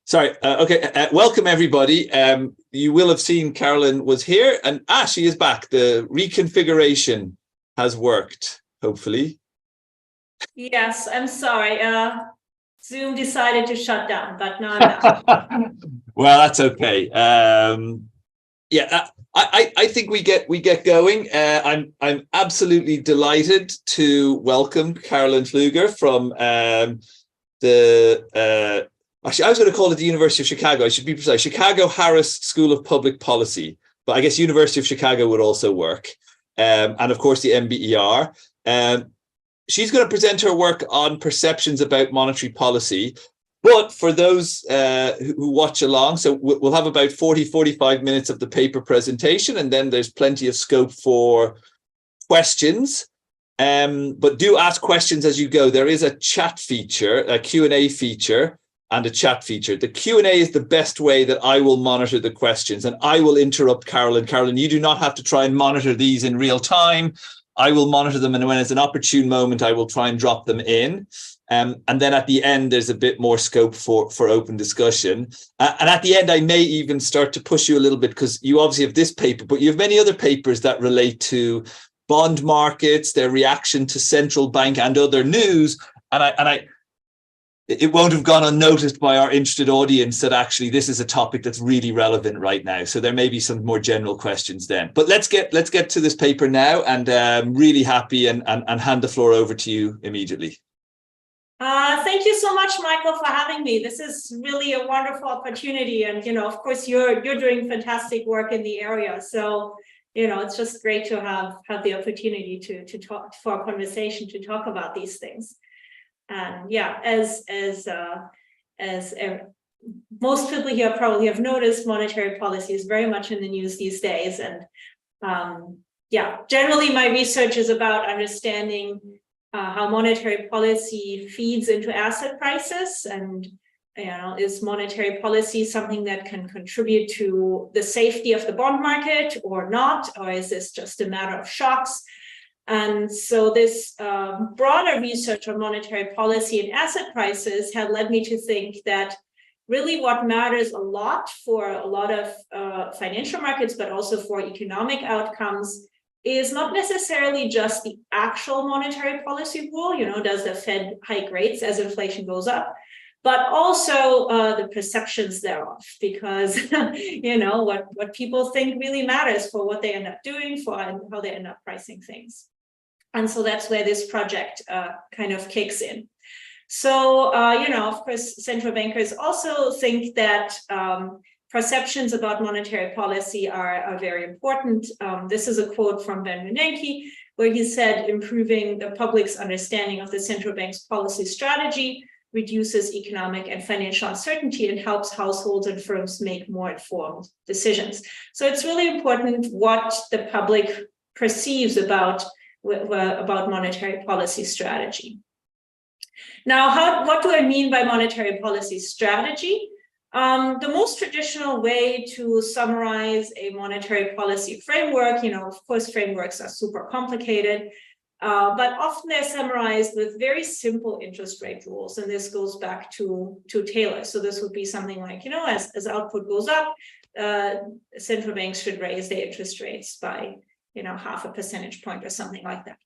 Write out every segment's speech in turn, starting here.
Sorry. Okay. Welcome, everybody. You will have seen Carolyn was here, and she is back. The reconfiguration has worked, hopefully. Yes, I'm sorry. Zoom decided to shut down, but now I'm back. Well, that's okay. Yeah, I think we get going. I'm absolutely delighted to welcome Carolyn Pfluger from the actually, I was going to call it the University of Chicago. I should be precise. Chicago Harris School of Public Policy, but I guess University of Chicago would also work. And of course, the MBER. She's going to present her work on perceptions about monetary policy. But for those who watch along, so we'll have about 45 minutes of the paper presentation, and then there's plenty of scope for questions. But do ask questions as you go. There is a chat feature, a Q&A feature, and a chat feature. The Q&A is the best way that I will monitor the questions, and I will interrupt Carolyn. Carolyn, you do not have to try and monitor these in real time. I will monitor them, and when it's an opportune moment, I will try and drop them in. And then at the end, there's a bit more scope for open discussion. And at the end, I may even start to push you a little bit, because you obviously have this paper, but you have many other papers that relate to bond markets, their reaction to central bank and other news. And it won't have gone unnoticed by our interested audience that actually this is a topic that's really relevant right now. So there may be some more general questions then. But let's get to this paper now, and really happy and hand the floor over to you immediately. Thank you so much, Michael, for having me. This is really a wonderful opportunity, and of course, you're doing fantastic work in the area. So it's just great to have the opportunity to talk, for a conversation, to talk about these things. And yeah, as most people here probably have noticed, monetary policy is very much in the news these days. And yeah, generally my research is about understanding how monetary policy feeds into asset prices, and is monetary policy something that can contribute to the safety of the bond market or not, or is this just a matter of shocks? And so this broader research on monetary policy and asset prices had led me to think that really what matters a lot for a lot of financial markets, but also for economic outcomes, is not necessarily just the actual monetary policy rule, does the Fed hike rates as inflation goes up, but also the perceptions thereof, because what people think really matters for what they end up doing, for how they end up pricing things. And so that's where this project kind of kicks in. So, of course, central bankers also think that perceptions about monetary policy are very important. This is a quote from Ben Bernanke, where he said, improving the public's understanding of the central bank's policy strategy reduces economic and financial uncertainty and helps households and firms make more informed decisions. So it's really important what the public perceives about monetary policy strategy. Now, what do I mean by monetary policy strategy? The most traditional way to summarize a monetary policy framework, of course, frameworks are super complicated, but often they're summarized with very simple interest rate rules. And this goes back to Taylor. So this would be something like, as output goes up, central banks should raise their interest rates by half a percentage point or something like that.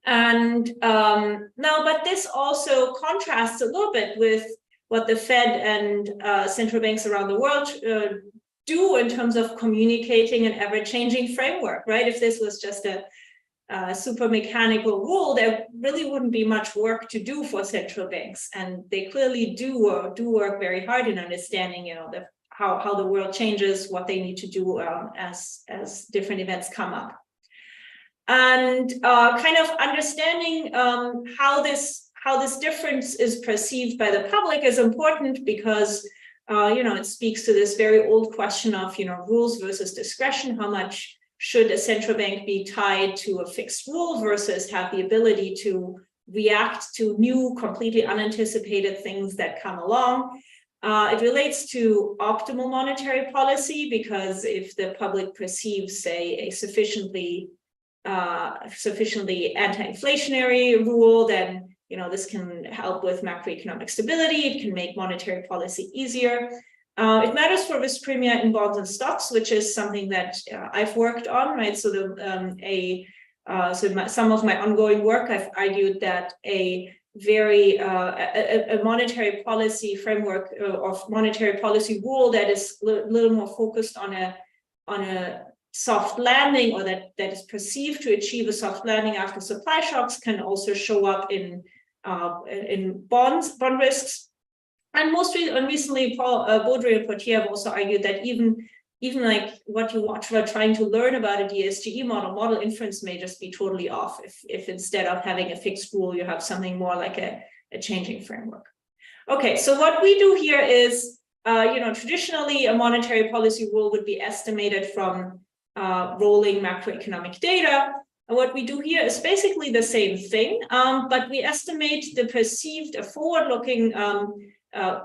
And now, but this also contrasts a little bit with what the Fed and central banks around the world do in terms of communicating an ever-changing framework, right? If this was just a super mechanical rule, there really wouldn't be much work to do for central banks. And they clearly do work very hard in understanding, how the world changes, what they need to do as different events come up. And kind of understanding how this difference is perceived by the public is important, because it speaks to this very old question of rules versus discretion. How much should a central bank be tied to a fixed rule versus have the ability to react to new, completely unanticipated things that come along? It relates to optimal monetary policy, because if the public perceives, say, a sufficiently anti-inflationary rule, then This can help with macroeconomic stability. It can make monetary policy easier. It matters for risk premia in bonds and stocks, which is something that I've worked on, right? So some of my ongoing work, I've argued that a monetary policy framework or monetary policy rule that is a little more focused on a soft landing, or that is perceived to achieve a soft landing after supply shocks, can also show up in bond risks. And recently, Paul Baudry and Potier have also argued that even like what you watch while trying to learn about a DSGE model inference may just be totally off if instead of having a fixed rule, you have something more like a changing framework. Okay, so what we do here is, traditionally a monetary policy rule would be estimated from rolling macroeconomic data. And what we do here is basically the same thing, but we estimate the perceived, forward-looking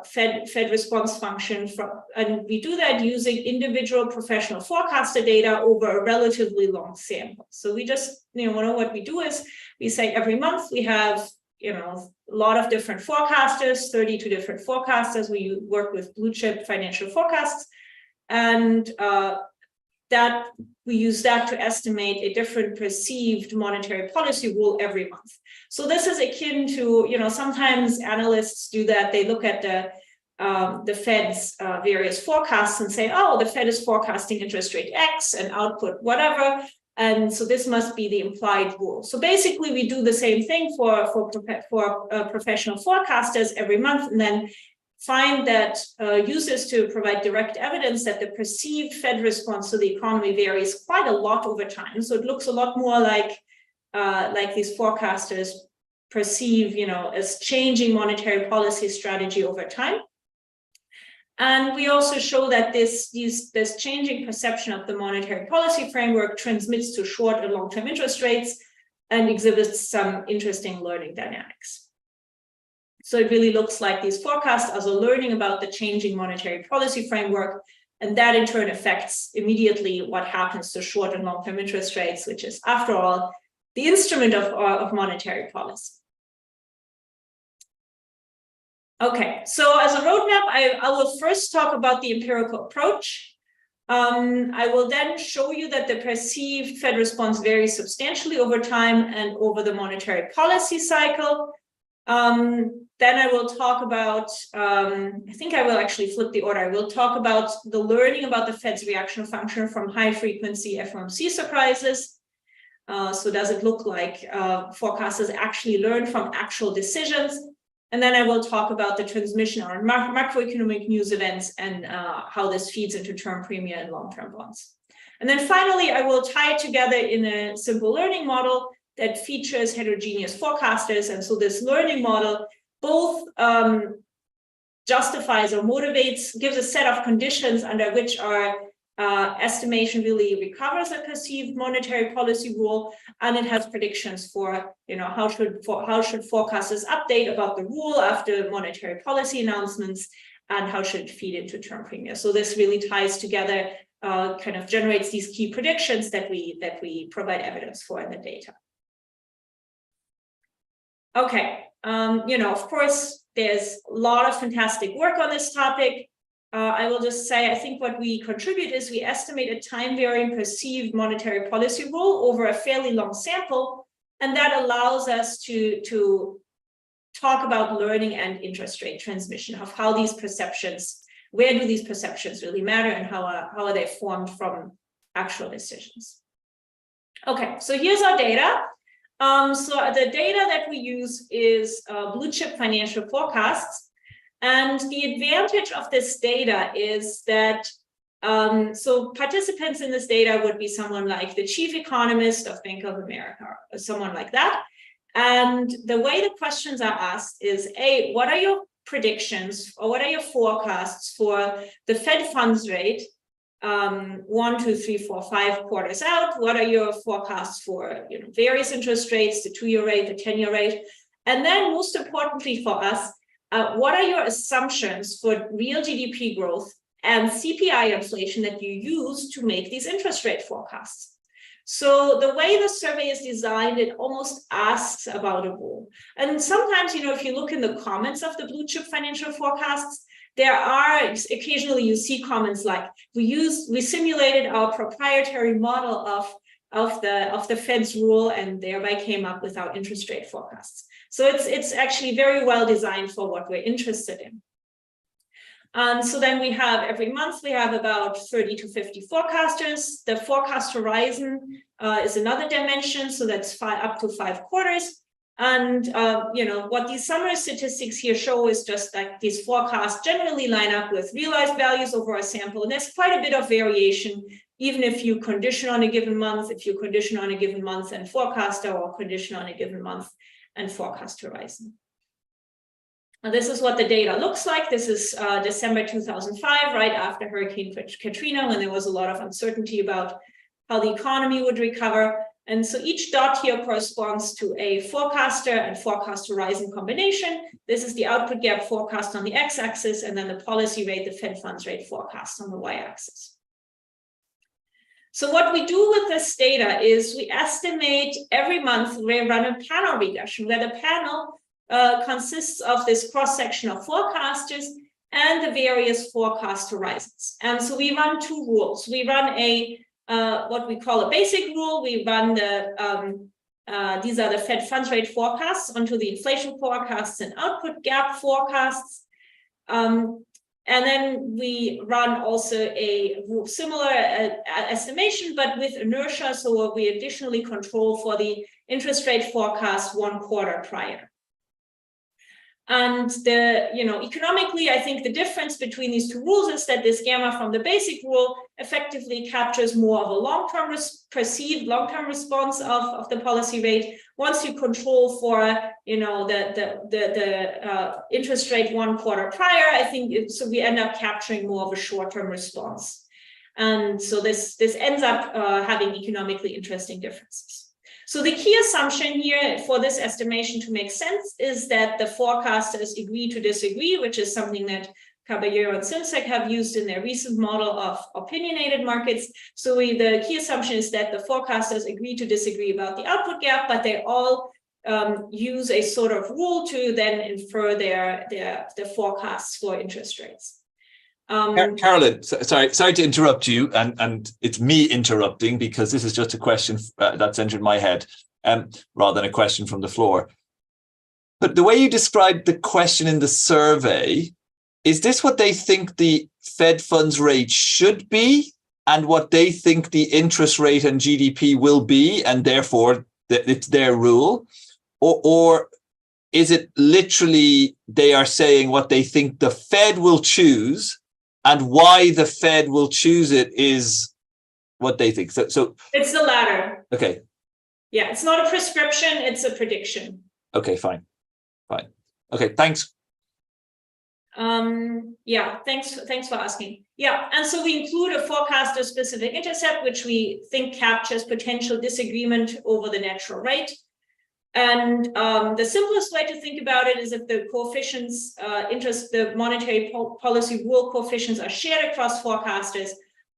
Fed response function and we do that using individual professional forecaster data over a relatively long sample. So we just, what we do is we say every month we have, a lot of different forecasters, 32 different forecasters. We work with blue chip financial forecasts, and that we use that to estimate a different perceived monetary policy rule every month. So this is akin to, sometimes analysts do that. They look at the Fed's various forecasts and say, oh, the Fed is forecasting interest rate X and output whatever. And so this must be the implied rule. So basically, we do the same thing for professional forecasters every month, and then find that uses to provide direct evidence that the perceived Fed response to the economy varies quite a lot over time. So it looks a lot more like these forecasters perceive, as changing monetary policy strategy over time. And we also show that this changing perception of the monetary policy framework transmits to short and long-term interest rates and exhibits some interesting learning dynamics. So it really looks like these forecasts are learning about the changing monetary policy framework, and that in turn affects immediately what happens to short and long-term interest rates, which is, after all, the instrument of monetary policy. Okay, so as a roadmap, I will first talk about the empirical approach. I will then show you that the perceived Fed response varies substantially over time and over the monetary policy cycle. Then I will talk about, I think I will actually flip the order. I will talk about the learning about the Fed's reaction function from high frequency FOMC surprises. So does it look like forecasters actually learn from actual decisions? And then I will talk about the transmission on macroeconomic news events and how this feeds into term premia and long-term bonds. And then finally, I will tie it together in a simple learning model that features heterogeneous forecasters. And so this learning model both justifies or motivates, gives a set of conditions under which our estimation really recovers a perceived monetary policy rule, and it has predictions for, how should forecasters update about the rule after monetary policy announcements, and how should it feed into term premia. So this really ties together, kind of generates these key predictions that we provide evidence for in the data. Okay, of course, there's a lot of fantastic work on this topic. I will just say, I think what we contribute is we estimate a time-varying perceived monetary policy rule over a fairly long sample, and that allows us to talk about learning and interest rate transmission, of how these perceptions, where do these perceptions really matter, and how are they formed from actual decisions. Okay, so here's our data. So the data that we use is blue chip financial forecasts. And the advantage of this data is that, so participants in this data would be someone like the chief economist of Bank of America, or someone like that. And the way the questions are asked is, A, what are your predictions or what are your forecasts for the Fed funds rate 1, 2, 3, 4, 5 quarters out? What are your forecasts for various interest rates, the 2-year rate, the 10-year rate? And then most importantly for us, what are your assumptions for real GDP growth and CPI inflation that you use to make these interest rate forecasts? So the way the survey is designed, it almost asks about a rule. And sometimes, if you look in the comments of the blue chip financial forecasts, there are occasionally you see comments like, we simulated our proprietary model of the Fed's rule and thereby came up with our interest rate forecasts. So it's actually very well designed for what we're interested in. So then we have every month, we have about 30 to 50 forecasters. The forecast horizon is another dimension. So that's up to 5 quarters. And, what these summary statistics here show is just that these forecasts generally line up with realized values over a sample. And there's quite a bit of variation, even if you condition on a given month, if you condition on a given month and forecaster, or condition on a given month and forecast horizon. Now, this is what the data looks like. This is December 2005, right after Hurricane Katrina, when there was a lot of uncertainty about how the economy would recover. And so each dot here corresponds to a forecaster and forecast horizon combination. This is the output gap forecast on the x-axis, and then the policy rate, the Fed funds rate forecast on the y-axis. So what we do with this data is we estimate every month, we run a panel regression where the panel consists of this cross-section of forecasters and the various forecast horizons. And so we run 2 rules. We run what we call a basic rule. We run these are the Fed funds rate forecasts onto the inflation forecasts and output gap forecasts. And then we run also a similar estimation, but with inertia. So we additionally control for the interest rate forecast 1 quarter prior. And economically, I think the difference between these 2 rules is that this gamma from the basic rule effectively captures more of a perceived long-term response of the policy rate. Once you control for, the interest rate 1 quarter prior, I think so we end up capturing more of a short-term response. And so this ends up having economically interesting differences. So the key assumption here for this estimation to make sense is that the forecasters agree to disagree, which is something that Caballero and Simsek have used in their recent model of opinionated markets. So the key assumption is that the forecasters agree to disagree about the output gap, but they all use a sort of rule to then infer their forecasts for interest rates. Carolyn, sorry to interrupt you, and it's me interrupting because this is just a question that's entered my head, rather than a question from the floor. But the way you described the question in the survey, is this what they think the Fed funds rate should be, and what they think the interest rate and GDP will be, and therefore it's their rule, or is it literally they are saying what they think the Fed will choose? And why the Fed will choose it is what they think. So it's the latter. Okay. Yeah, it's not a prescription, it's a prediction. Okay, fine. Okay, thanks. Yeah, thanks for asking. Yeah, and so we include a forecaster specific intercept, which we think captures potential disagreement over the natural rate. And the simplest way to think about it is if the coefficients, the monetary policy rule coefficients are shared across forecasters,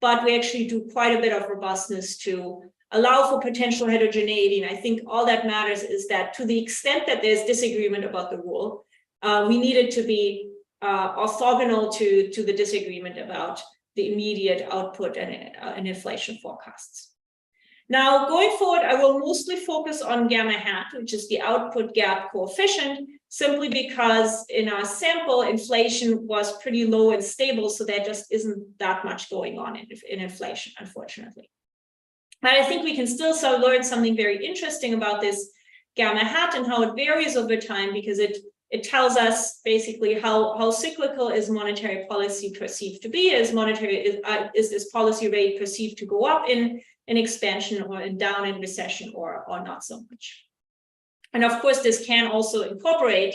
but we actually do quite a bit of robustness to allow for potential heterogeneity. And I think all that matters is that to the extent that there's disagreement about the rule, we need it to be orthogonal to the disagreement about the immediate output and inflation forecasts. Now, going forward, I will mostly focus on gamma hat, which is the output gap coefficient, simply because in our sample, inflation was pretty low and stable, so there just isn't that much going on in inflation, unfortunately. But I think we can still learn something very interesting about this gamma hat and how it varies over time, because it tells us basically how cyclical is monetary policy perceived to be. Is this policy rate perceived to go up in expansion or down in recession or not so much? And of course, this can also incorporate,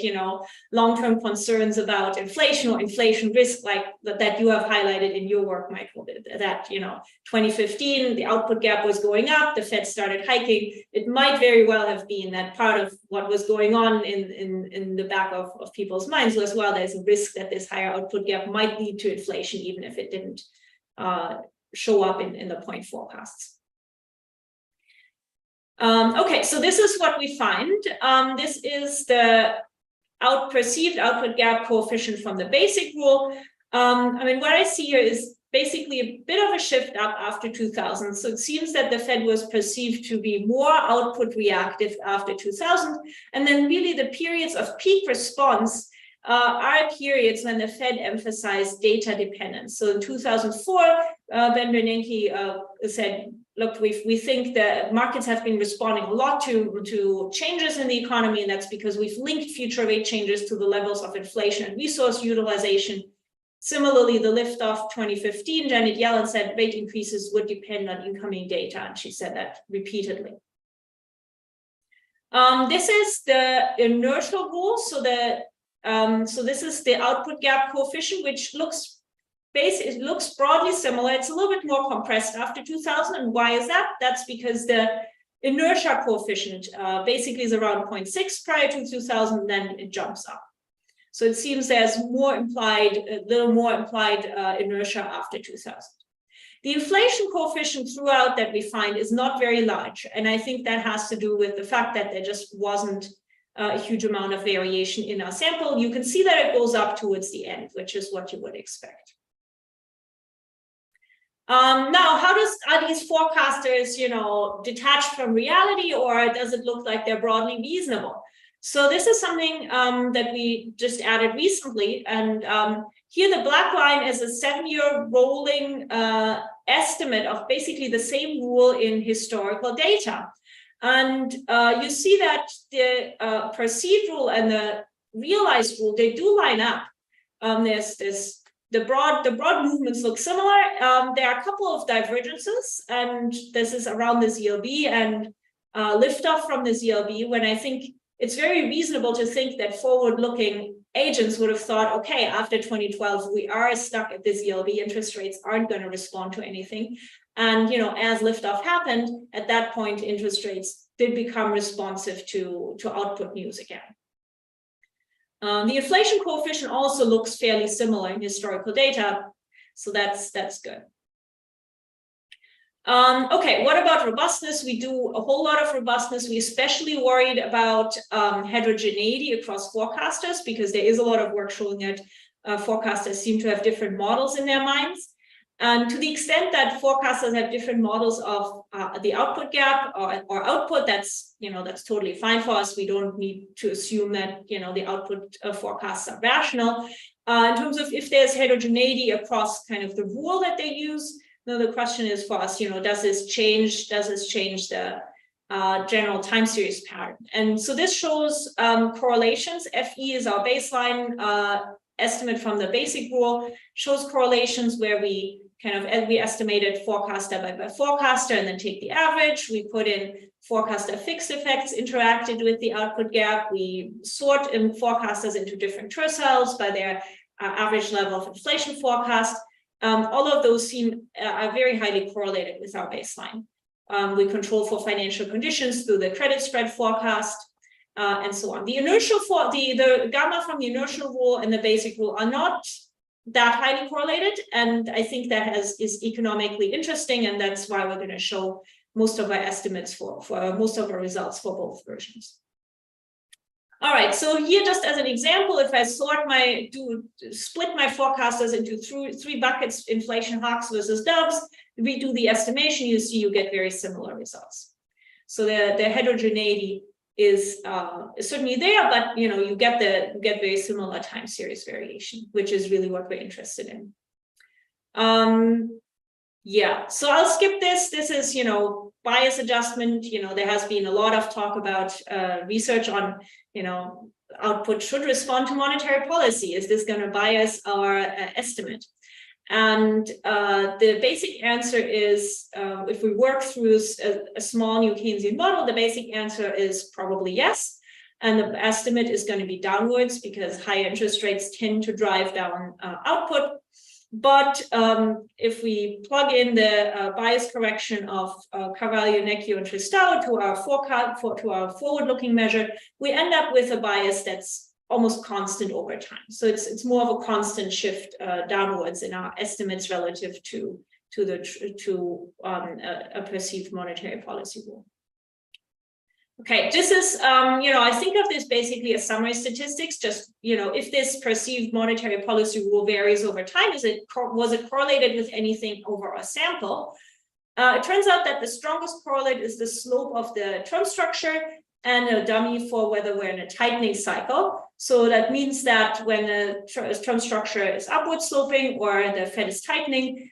long-term concerns about inflation or inflation risk, like that you have highlighted in your work, Michael, that, 2015, the output gap was going up, the Fed started hiking. It might very well have been that part of what was going on in the back of people's minds was, well, there's a risk that this higher output gap might lead to inflation, even if it didn't show up in the point forecasts. Okay, so this is what we find. This is the perceived output gap coefficient from the basic rule. I mean, what I see here is basically a bit of a shift up after 2000. So it seems that the Fed was perceived to be more output reactive after 2000. And then really the periods of peak response are periods when the Fed emphasized data dependence. So in 2004, Ben Bernanke said, look, we think that markets have been responding a lot to changes in the economy, and that's because we've linked future rate changes to the levels of inflation and resource utilization. Similarly, the liftoff 2015, Janet Yellen said rate increases would depend on incoming data, and she said that repeatedly. This is the inertial rule. So this is the output gap coefficient, which looks broadly similar. It's a little bit more compressed after 2000. And why is that? That's because the inertia coefficient basically is around 0.6 prior to 2000, then it jumps up. So it seems there's a little more implied inertia after 2000. The inflation coefficient throughout that we find is not very large. And I think that has to do with the fact that there just wasn't a huge amount of variation in our sample. You can see that it goes up towards the end, which is what you would expect. Now, are these forecasters, detached from reality, or does it look like they're broadly reasonable? So this is something that we just added recently. And here the black line is a 7-year rolling estimate of basically the same rule in historical data. And you see that the perceived rule and the realized rule, they do line up. The broad movements look similar. There are a couple of divergences, and this is around the ZLB and liftoff from the ZLB, when I think it's very reasonable to think that forward-looking agents would have thought, okay, after 2012, we are stuck at the ZLB, interest rates aren't going to respond to anything. And, as liftoff happened, at that point, interest rates did become responsive to output news again. The inflation coefficient also looks fairly similar in historical data, so that's good. Okay, what about robustness? We do a whole lot of robustness. We especially worried about heterogeneity across forecasters, because there is a lot of work showing that forecasters seem to have different models in their minds. And to the extent that forecasters have different models of the output gap or output, that's totally fine for us. We don't need to assume that the output forecasts are rational. In terms of if there's heterogeneity across kind of the rule that they use, the question is for us, does this change the general time series pattern? And so this shows correlations. FE is our baseline estimate from the basic rule, shows correlations where we we estimated forecaster by forecaster and then take the average. We put in forecaster fixed effects interacted with the output gap. We sort in forecasters into different terciles by their average level of inflation forecast. All of those are very highly correlated with our baseline. We control for financial conditions through the credit spread forecast, and so on. The inertial the gamma from the inertial rule and the basic rule are not that highly correlated, and I think that is economically interesting, and that's why we're going to show most of our estimates for most of our results for both versions. All right, so here just as an example, if I split my forecasters into three buckets, inflation hawks versus doves, we do the estimation, you get very similar results. So the heterogeneity is certainly there, but you get very similar time series variation, which is really what we're interested in. Yeah, so I'll skip this. This is bias adjustment. There has been a lot of talk about research on output should respond to monetary policy. Is this going to bias our estimate? And the basic answer is, if we work through a small new Keynesian model, the basic answer is probably yes. And the estimate is going to be downwards because higher interest rates tend to drive down output. But if we plug in the bias correction of Carvalho, Necchio, and Tristão to our forecast to our forward-looking measure, we end up with a bias that's almost constant over time. So it's more of a constant shift downwards in our estimates relative to a perceived monetary policy rule. Okay, this is, I think of this basically as summary statistics. Just, if this perceived monetary policy rule varies over time, was it correlated with anything over a sample? It turns out that the strongest correlate is the slope of the term structure and a dummy for whether we're in a tightening cycle. So that means that when the term structure is upward sloping or the Fed is tightening,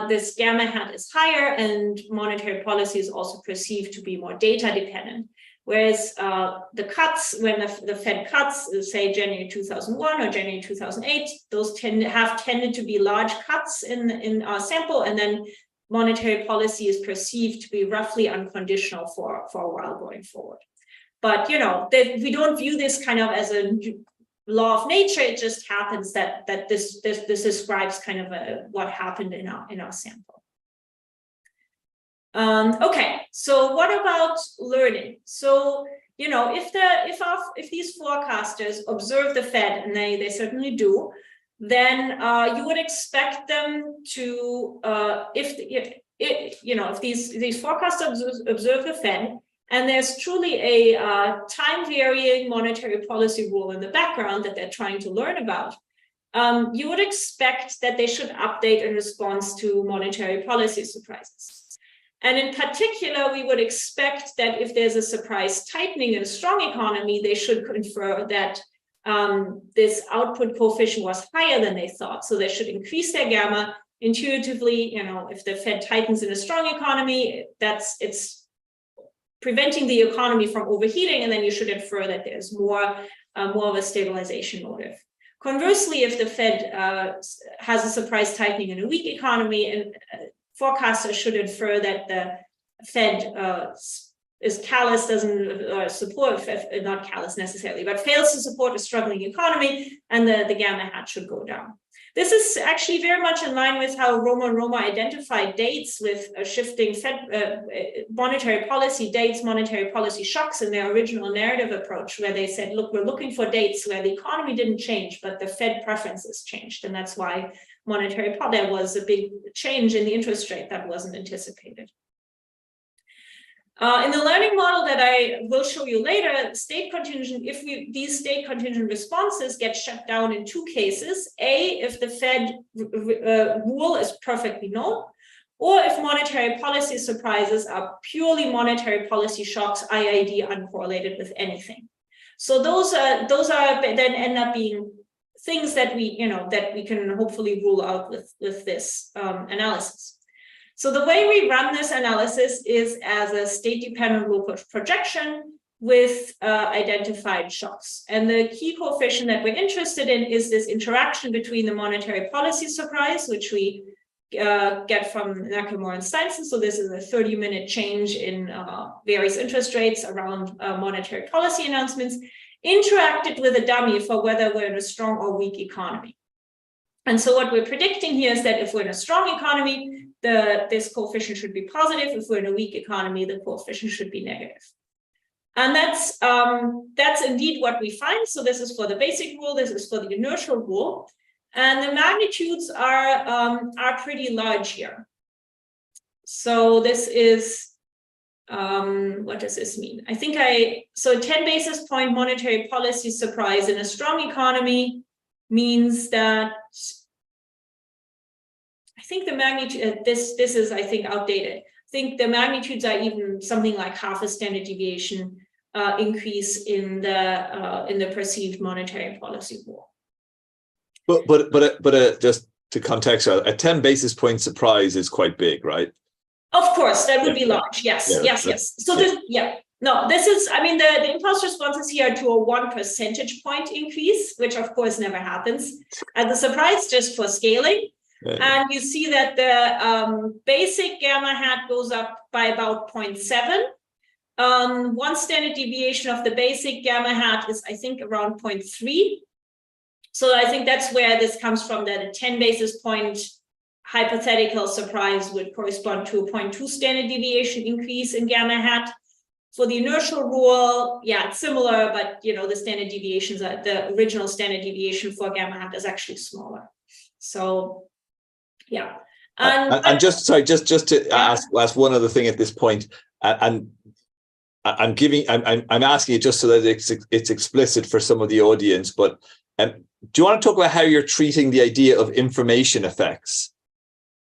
this gamma hat is higher, and monetary policy is also perceived to be more data dependent. Whereas the cuts, when the Fed cuts, say January 2001 or January 2008, those tended to be large cuts in our sample, and then monetary policy is perceived to be roughly unconditional for a while going forward. But we don't view this kind of as a law of nature. It just happens that this describes kind of what happened in our sample. Okay, so what about learning? So if these forecasters observe the Fed, and they certainly do, then you would expect them to if these forecasters observe the Fed, and there's truly a time-varying monetary policy rule in the background that they're trying to learn about, you would expect that they should update in response to monetary policy surprises. And in particular, we would expect that if there's a surprise tightening in a strong economy, they should infer that this output coefficient was higher than they thought. So they should increase their gamma. Intuitively, if the Fed tightens in a strong economy, it's preventing the economy from overheating, and then you should infer that there's more of a stabilization motive. Conversely, if the Fed has a surprise tightening in a weak economy, and forecasters should infer that the Fed is callous, doesn't support, not callous necessarily, but fails to support a struggling economy, and the gamma hat should go down. This is actually very much in line with how Roma and Roma identified dates with shifting Fed monetary policy dates, monetary policy shocks in their original narrative approach, where they said, look, we're looking for dates where the economy didn't change, but the Fed preferences changed. And that's why there was a big change in the interest rate that wasn't anticipated. In the learning model that I will show you later, state contingent, these state contingent responses get shut down in two cases: A, if the Fed rule is perfectly known, or if monetary policy surprises are purely monetary policy shocks, IID uncorrelated with anything. So those are then end up being things that we can hopefully rule out with this analysis. So the way we run this analysis is as a state-dependent local projection with identified shocks. And the key coefficient that we're interested in is this interaction between the monetary policy surprise, which we get from Nakamura and Steinson. So this is a 30-minute change in various interest rates around monetary policy announcements, interacted with a dummy for whether we're in a strong or weak economy. And so what we're predicting here is that if we're in a strong economy, this coefficient should be positive. If we're in a weak economy, the coefficient should be negative. And that's indeed what we find. So this is for the basic rule. This is for the inertial rule. And the magnitudes are pretty large here. So this is, what does this mean? So 10 basis point monetary policy surprise in a strong economy means that I think the magnitude, this is, I think, outdated. I think the magnitudes are even something like half a standard deviation increase in the perceived monetary policy rule. But just to contextualize, a 10 basis point surprise is quite big, right? Of course, that would be large. Yes, yes. So this is, the impulse responses here are to a 1 percentage point increase, which of course never happens. And the surprise just for scaling. And you see that the basic gamma hat goes up by about 0.7. One standard deviation of the basic gamma hat is, I think, around 0.3. So I think that's where this comes from, that a 10 basis point hypothetical surprise would correspond to a 0.2 standard deviation increase in gamma hat. For the inertial rule, it's similar, but the standard deviations, the original standard deviation for gamma hat is actually smaller. So and just to ask one other thing at this point, and I'm asking it just so that it's explicit for some of the audience, but do you want to talk about how you're treating the idea of information effects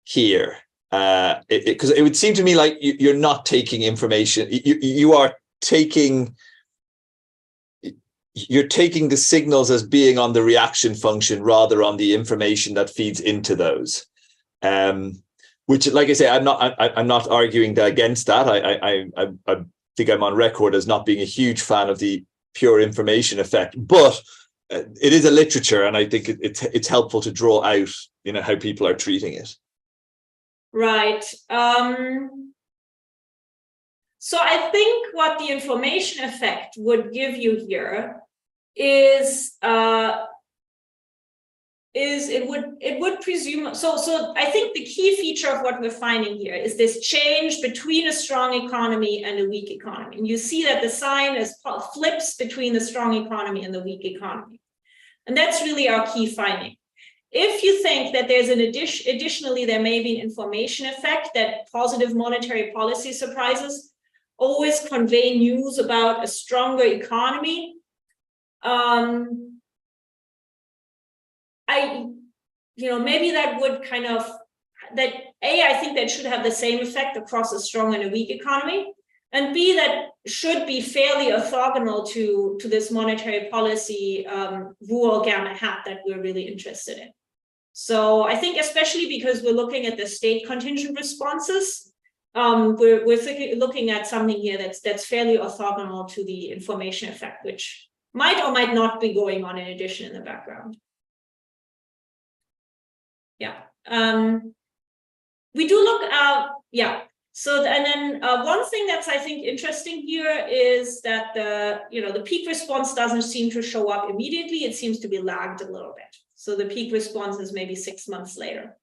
here? Because it would seem to me like you're not taking information, you're taking the signals as being on the reaction function rather on the information that feeds into those. Which, like I say, I'm not arguing against that. I think I'm on record as not being a huge fan of the pure information effect, but it is a literature, and I think it's helpful to draw out, how people are treating it. Right. So I think what the information effect would give you here is it would presume, so I think the key feature of what we're finding here is this change between a strong economy and a weak economy. And you see that the sign flips between the strong economy and the weak economy. And that's really our key finding. If you think that there's additionally, there may be an information effect, that positive monetary policy surprises always convey news about a stronger economy, maybe that would I think that should have the same effect across a strong and a weak economy, and B, that should be fairly orthogonal to this monetary policy rule gamma hat that we're really interested in. So I think especially because we're looking at the state contingent responses, we're looking at something here that's fairly orthogonal to the information effect, which might or might not be going on in addition in the background. Yeah. We do look at, So, and then one thing that's, I think, interesting here is that the peak response doesn't seem to show up immediately. It seems to be lagged a little bit. So the peak response is maybe 6 months later.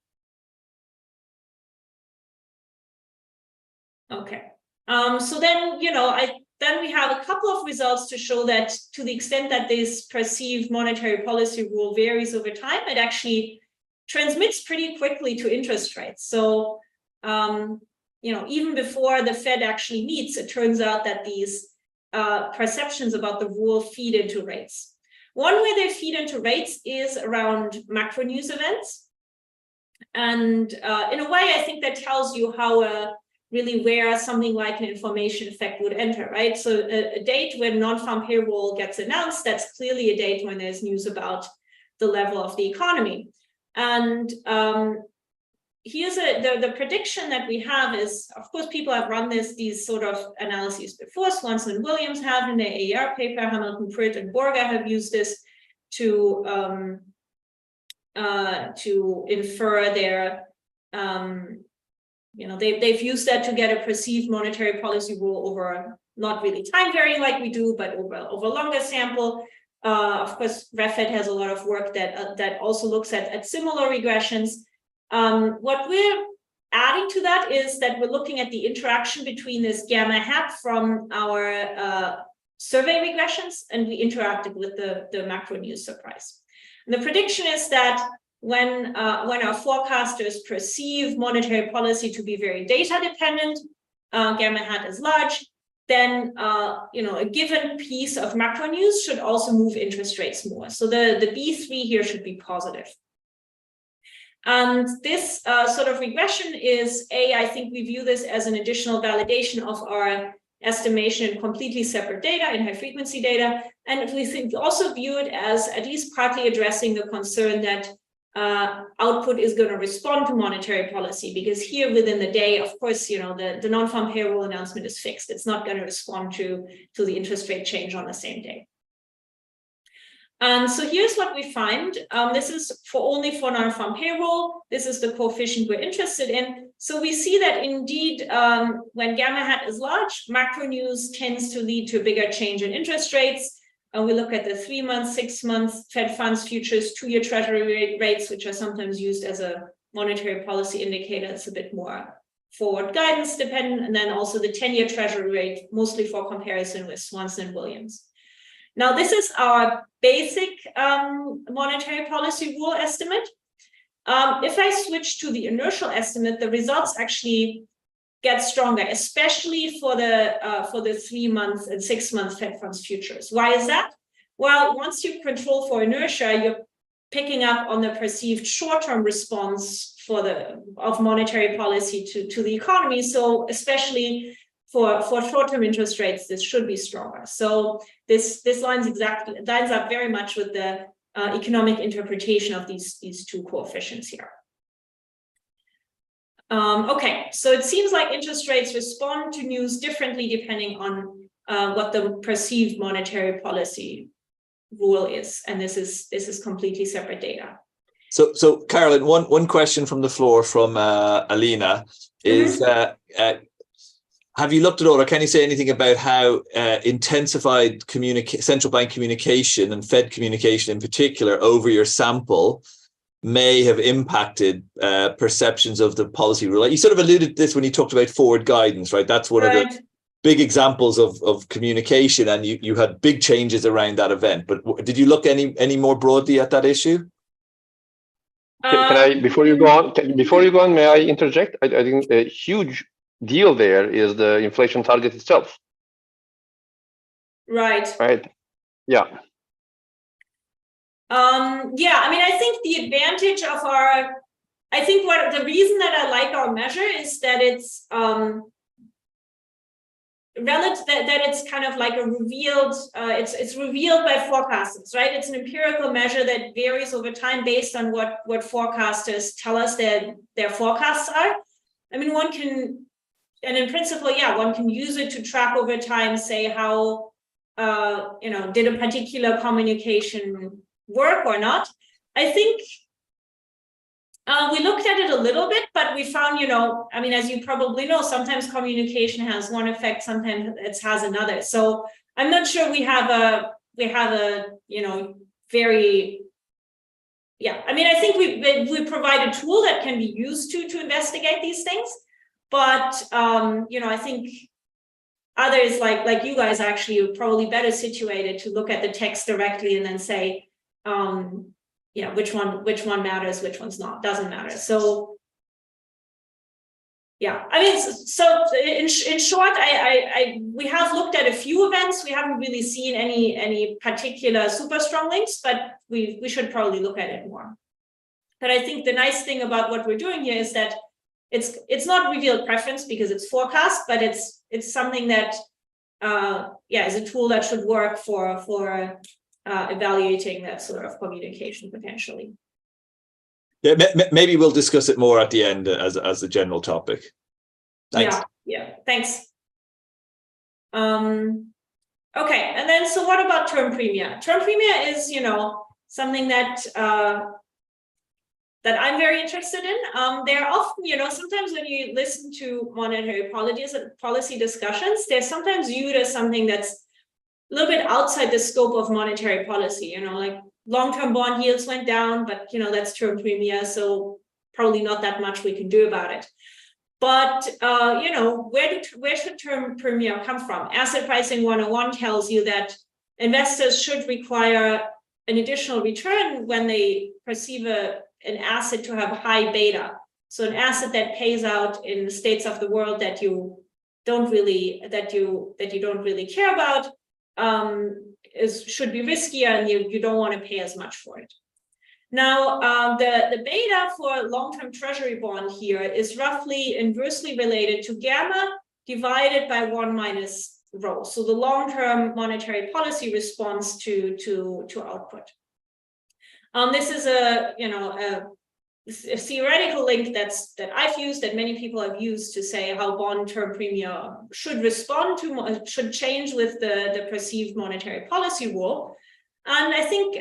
Okay. So then, then we have a couple of results to show that to the extent that this perceived monetary policy rule varies over time, it actually transmits pretty quickly to interest rates. So, even before the Fed actually meets, it turns out that these perceptions about the rule feed into rates. One way they feed into rates is around macro news events. And in a way, I think that tells you how really where something like an information effect would enter, right? So a date when non-farm payroll gets announced, that's clearly a date when there's news about the level of the economy. And here's the prediction that we have is, of course, people have run these sort of analyses before. Swanson and Williams have in their AER paper, Hamilton, Pritt, and Borga have used this to infer their, they've used that to get a perceived monetary policy rule over not really time varying like we do, but over longer sample. Of course, REFED has a lot of work that also looks at similar regressions. What we're adding to that is that we're looking at the interaction between this gamma hat from our survey regressions, and we interacted with the macro news surprise. And the prediction is that when our forecasters perceive monetary policy to be very data dependent, gamma hat is large, then a given piece of macro news should also move interest rates more. So the B3 here should be positive. And this sort of regression is, I think we view this as an additional validation of our estimation in completely separate data, in high frequency data. And we also view it as at least partly addressing the concern that output is going to respond to monetary policy, because here within the day, of course, the non-farm payroll announcement is fixed. It's not going to respond to the interest rate change on the same day. And so here's what we find. This is only for non-farm payroll. This is the coefficient we're interested in. So we see that indeed, when gamma hat is large, macro news tends to lead to a bigger change in interest rates. We look at the 3-month, 6-month Fed funds futures, 2-year treasury rates, which are sometimes used as a monetary policy indicator. It's a bit more forward guidance dependent. And then also the 10-year treasury rate, mostly for comparison with Swanson and Williams. Now, this is our basic monetary policy rule estimate. If I switch to the inertial estimate, the results actually get stronger, especially for the 3 months and 6 months Fed funds futures. Why is that? Well, once you control for inertia, you're picking up on the perceived short-term response of monetary policy to the economy. So especially for short-term interest rates, this should be stronger. So this lines up very much with the economic interpretation of these two coefficients here. Okay, so it seems like interest rates respond to news differently depending on what the perceived monetary policy rule is, and this is completely separate data. So Carolyn, one question from the floor from Alina is, have you looked at all, or can you say anything about how intensified central bank communication and Fed communication in particular over your sample may have impacted perceptions of the policy rule? You sort of alluded to this when you talked about forward guidance, right? That's one of the big examples of communication, and you had big changes around that event. But did you look any more broadly at that issue? Can I, before you go on, may I interject? I think a huge deal there is the inflation target itself. Right. Yeah. Yeah, I mean, I think the advantage of the reason that I like our measure is that it's that it's kind of like a revealed, it's revealed by forecasters, right? It's an empirical measure that varies over time based on what forecasters tell us that their forecasts are. I mean, one can, and in principle, yeah, one can use it to track over time, say how, did a particular communication work or not. I think we looked at it a little bit, but we found, I mean, as you probably know, sometimes communication has one effect, sometimes it has another. So I'm not sure we have a, very, yeah. I mean, I think we provide a tool that can be used to investigate these things, but I think others like you guys actually are probably better situated to look at the text directly and then say, which one matters, which one's not, doesn't matter. So yeah, I mean, so in short, we have looked at a few events. We haven't really seen any particular super strong links, but we should probably look at it more. But I think the nice thing about what we're doing here is that it's not revealed preference because it's forecast, but it's something that is a tool that should work for evaluating that sort of communication potentially. Yeah, maybe we'll discuss it more at the end as a general topic. Thanks. Yeah, thanks. Okay, and then so what about term premia? Term premia is, something that that I'm very interested in. They're often, sometimes when you listen to monetary policy discussions, they're sometimes viewed as something that's a little bit outside the scope of monetary policy, like long-term bond yields went down, but that's term premia, so probably not that much we can do about it. But where should term premia come from? Asset pricing 101 tells you that investors should require an additional return when they perceive an asset to have high beta. So an asset that pays out in states of the world that you don't really care about should be riskier, and you don't want to pay as much for it. Now, the beta for long-term treasury bond here is roughly inversely related to gamma divided by 1 minus rho. So the long-term monetary policy response to output. This is a theoretical link that I've used, that many people have used to say how bond term premia should change with the perceived monetary policy rule. And I think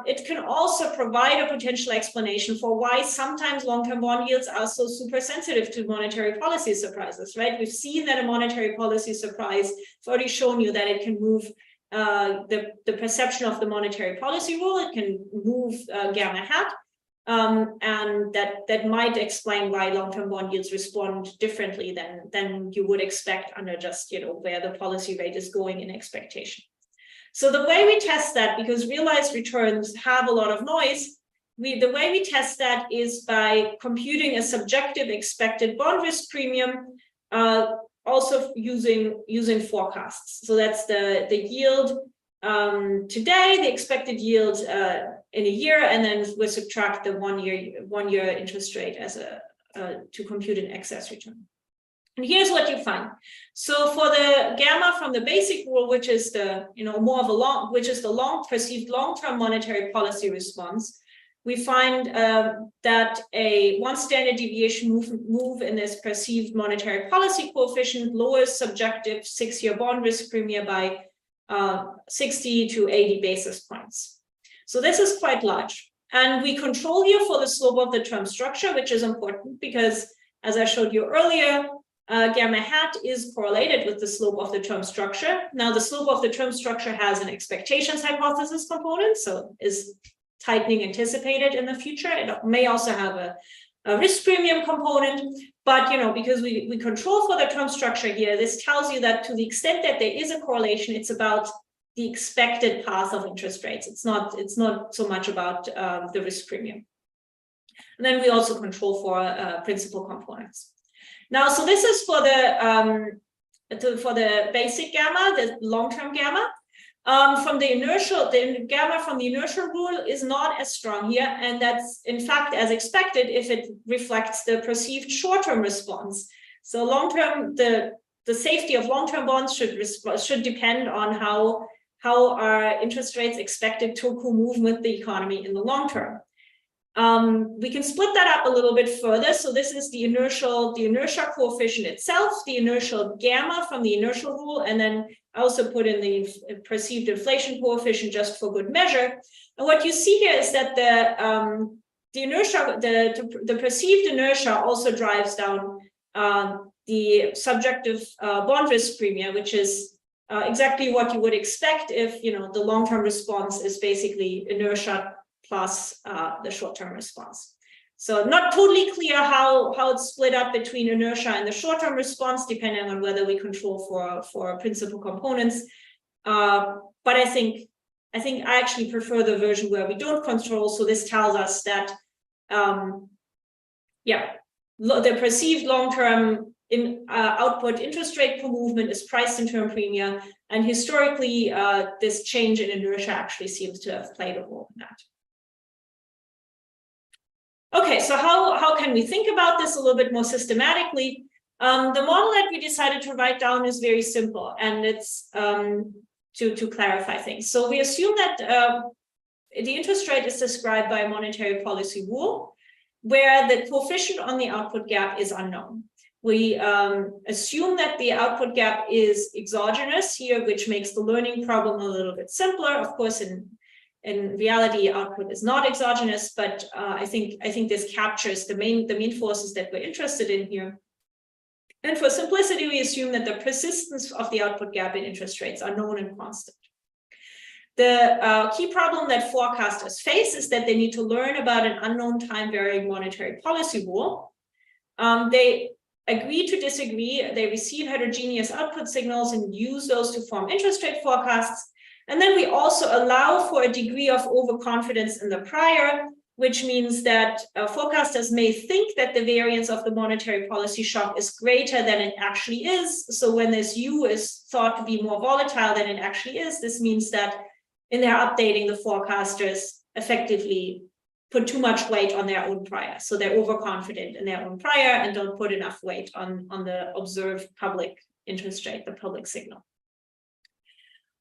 it can also provide a potential explanation for why sometimes long-term bond yields are so super sensitive to monetary policy surprises, right? We've seen that a monetary policy surprise, I've already shown you that it can move the perception of the monetary policy rule, it can move gamma hat. And that might explain why long-term bond yields respond differently than you would expect under just where the policy rate is going in expectation. So the way we test that, because realized returns have a lot of noise, the way we test that is by computing a subjective expected bond risk premium also using forecasts. So that's the yield today, the expected yield in a year, and then we subtract the one year interest rate as to compute an excess return. And here's what you find. So for the gamma from the basic rule, which is the more of a which is the perceived long-term monetary policy response, we find that a 1 standard deviation move in this perceived monetary policy coefficient lowers subjective 6-year bond risk premium by 60 to 80 basis points. So this is quite large. And we control here for the slope of the term structure, which is important because, as I showed you earlier, gamma hat is correlated with the slope of the term structure. Now, the slope of the term structure has an expectations hypothesis component, so is tightening anticipated in the future. It may also have a risk premium component, but because we control for the term structure here, this tells you that to the extent that there is a correlation, it's about the expected path of interest rates. It's not so much about the risk premium. And then we also control for principal components. Now, so this is for the basic gamma, the long-term gamma. From the inertial, the gamma from the inertial rule is not as strong here, and that's in fact as expected if it reflects the perceived short-term response. So long-term, the safety of long-term bonds should depend on how are interest rates expected to move with the economy in the long term. We can split that up a little bit further. So this is the inertia coefficient itself, the inertial gamma from the inertial rule, and then I also put in the perceived inflation coefficient just for good measure. And what you see here is that the inertia, the perceived inertia also drives down the subjective bond risk premium, which is exactly what you would expect if the long-term response is basically inertia plus the short-term response. So not totally clear how it's split up between inertia and the short-term response, depending on whether we control for principal components. But I think I actually prefer the version where we don't control. So this tells us that, the perceived long-term output interest rate per movement is priced in term premium, and historically, this change in inertia actually seems to have played a role in that. Okay, so how can we think about this a little bit more systematically? The model that we decided to write down is very simple, and it's to clarify things. So we assume that the interest rate is described by a monetary policy rule, where the coefficient on the output gap is unknown. We assume that the output gap is exogenous here, which makes the learning problem a little bit simpler. Of course, in reality, output is not exogenous, but I think this captures the main forces that we're interested in here. And for simplicity, we assume that the persistence of the output gap in interest rates are known and constant. The key problem that forecasters face is that they need to learn about an unknown time-varying monetary policy rule. They agree to disagree. They receive heterogeneous output signals and use those to form interest rate forecasts. And then we also allow for a degree of overconfidence in the prior, which means that forecasters may think that the variance of the monetary policy shock is greater than it actually is. So when this U is thought to be more volatile than it actually is, this means that in their updating, the forecasters effectively put too much weight on their own prior. So they're overconfident in their own prior and don't put enough weight on the observed public interest rate, the public signal.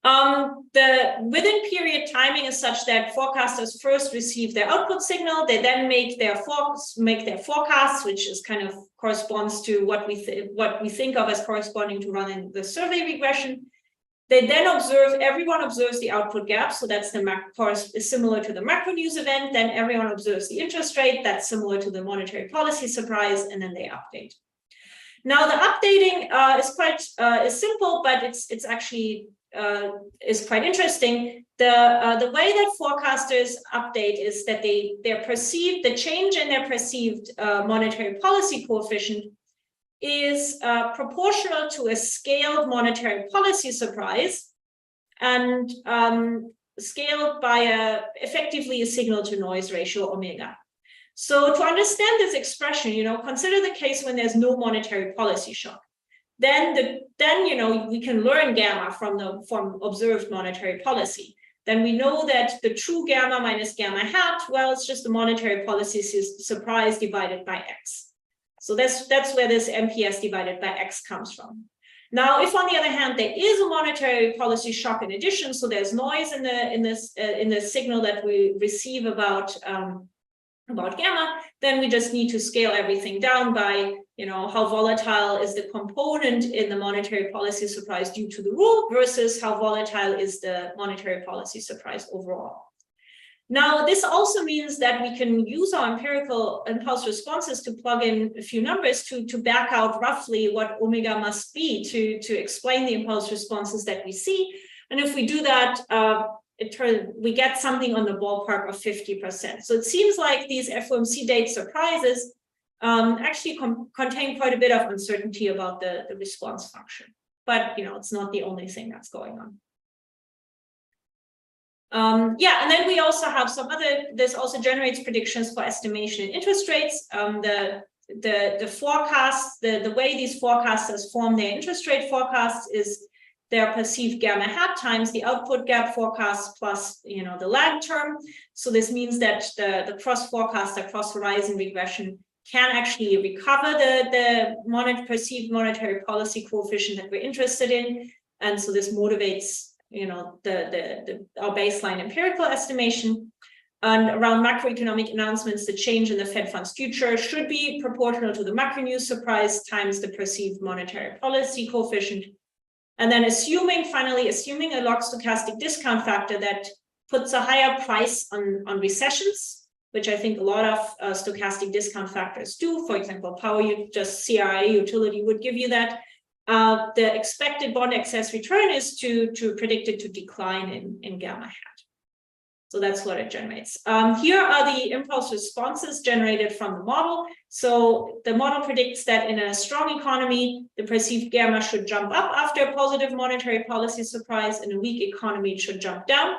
The within period timing is such that forecasters first receive their output signal, they then make their forecasts, which is kind of corresponds to what we think of as corresponding to running the survey regression. They then everyone observes the output gap, so that's is similar to the macro news event. Then everyone observes the interest rate, that's similar to the monetary policy surprise, and then they update. Now the updating is quite simple, but it's actually is quite interesting. The way that forecasters update is that the change in their perceived monetary policy coefficient is proportional to a scaled monetary policy surprise and scaled by effectively a signal to noise ratio omega. So to understand this expression, consider the case when there's no monetary policy shock. then we can learn gamma from observed monetary policy. Then we know that the true gamma minus gamma hat, well, it's just the monetary policy surprise divided by X. So that's where this MPS divided by X comes from. Now, if on the other hand, there is a monetary policy shock in addition, so there's noise in the signal that we receive about gamma, then we just need to scale everything down by, how volatile is the component in the monetary policy surprise due to the rule versus how volatile is the monetary policy surprise overall. Now, this also means that we can use our empirical impulse responses to plug in a few numbers to back out roughly what omega must be to explain the impulse responses that we see. And if we do that, we get something on the ballpark of 50%. So it seems like these FOMC date surprises actually contain quite a bit of uncertainty about the response function. But it's not the only thing that's going on. And then we also have this also generates predictions for estimation in interest rates. The forecasts, the way these forecasters form their interest rate forecasts is their perceived gamma hat times the output gap forecast plus the lag term. So this means that the cross forecaster cross horizon regression can actually recover the perceived monetary policy coefficient that we're interested in, and so this motivates our baseline empirical estimation. And around macroeconomic announcements, the change in the Fed funds future should be proportional to the macro news surprise times the perceived monetary policy coefficient. And then finally assuming a log stochastic discount factor that puts a higher price on recessions, which I think a lot of stochastic discount factors do. For example, just CRA utility would give you that. The expected bond excess return is to predict it to decline in gamma hat. So that's what it generates. Here are the impulse responses generated from the model. So the model predicts that in a strong economy, the perceived gamma should jump up after a positive monetary policy surprise. In a weak economy, it should jump down.